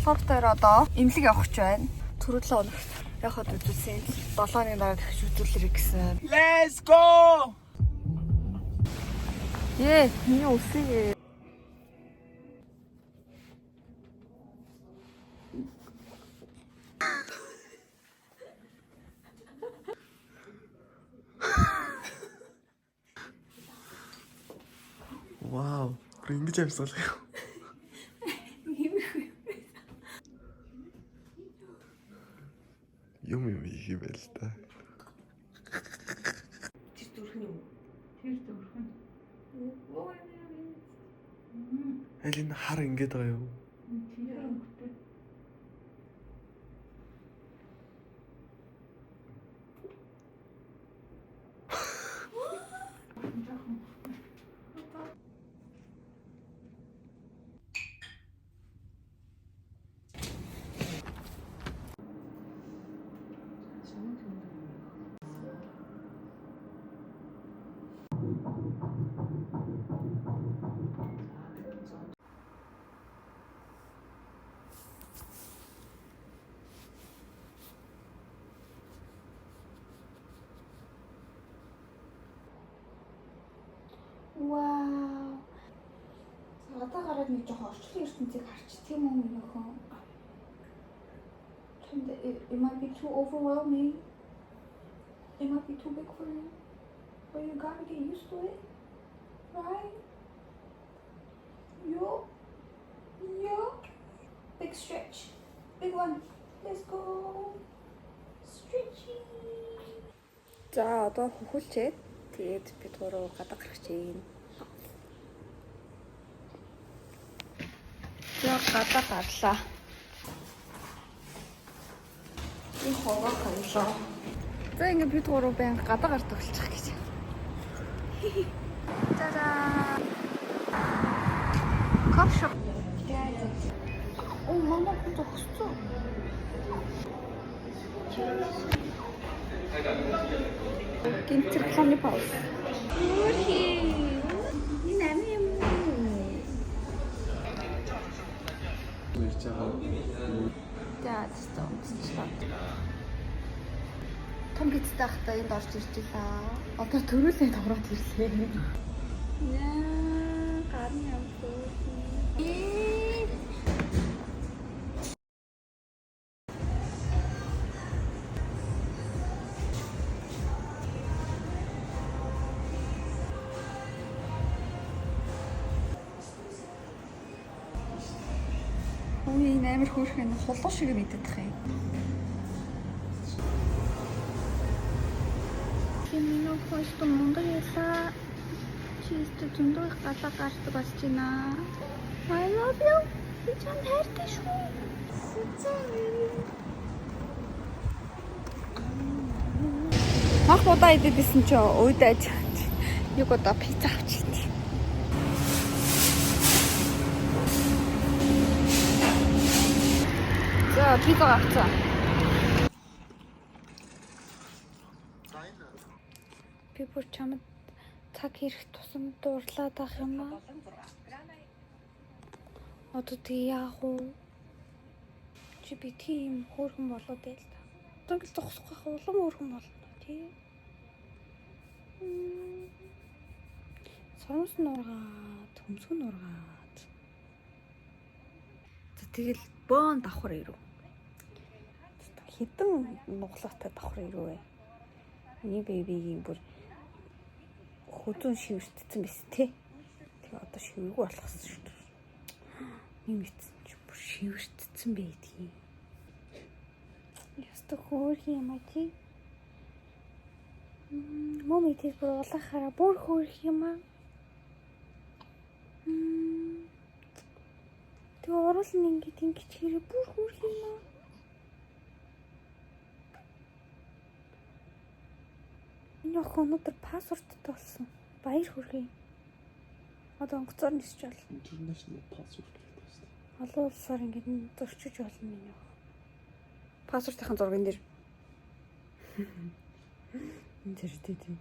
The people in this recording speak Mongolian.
болохоор одоо эмнэлэг явах гэж байна. Түрүүлээ өнөрт яхад үзүүлсэн. 7-ны дараа дахиж үзүүлэрэй гэсэн. Let's go! Миний үсээ. Вау, ингэж амьсгалах. Юм их юм байл та. Тэр зүрхэн юм. Тэр зүрхэн. Аль энэ хар ингэж байгаа юу? Тэр өнгөтэй. Вау. Одоо гараад нэг жоохон орчлон ертөнцийг харчих тийм үү нөхөн. It might be too overwhelming. It might be too big for you. But you gotta get used to it. Right? Yo. Big stretch. Big one. Let's go. Stretching. За одоо хөхүүлчээд тэгээд бид гурав гадаг гарах чинь. Яг гадаг гарлаа. Энэ ховоо хайлаа. За ингэ бид гурав байн гадаг гардаг болчих гэж. Та-да. Кофе. Оо мама тохсоо. Гинт рекламны пауз. Ой. Энэ юм. За зөв. Том бицтэй хахта энд орж ирж илаа. Одоо төрүүлээд ороод ирлээ. Яа, гарны ампуу. Ой, амар хөөрхөн хулгай шиг мэддэг юм. Минь просто мундаг ясаа. Чист зөндөө их гадаа гардаг болж байна. I love you. Би чам хайртай шүү. Хах удаа идэдсэн чи уйдаж. Нэг удаа пицца авчихсан. За пицца авцгаа. Би бүр чамд цаг ирэх тусам дуурлаад ах юм аа. Одоо тий яах вэ? Чи би тийм хөөрхөн болоод байл та. Одоо ингээл зогсох улам хөөрхөн болно тий. Соронс нургаад, хөмсгөн нургаад. За тэгэл боон давхар ирв. Хитэн нуглаатай давхар ирвэ. Миний бэбигийн бүр хөдөн шивэртсэн биз тээ. Тэгээ одоо шивэргүй болохсон шүү дээ. Нэг мэдсэн чи бүр шивэртсэн байдгийг. Яста хөөрх юм аа тий. Момми тэр бүр улаахаараа бүр хөөрх юм аа. Тэгээ оруулна ингэж хэрэг бүр хөөрх юм аа. Энэ охин өнөөдөр пассворттой болсон. Баяр хүргэе. Одоо онгоцоор нисч бол. International passport гэсэн. Олон улсаар ингэж зөрчиж болно миний охин. Пассвортын зурган дээр. Энэ зэрэгтэй тийм.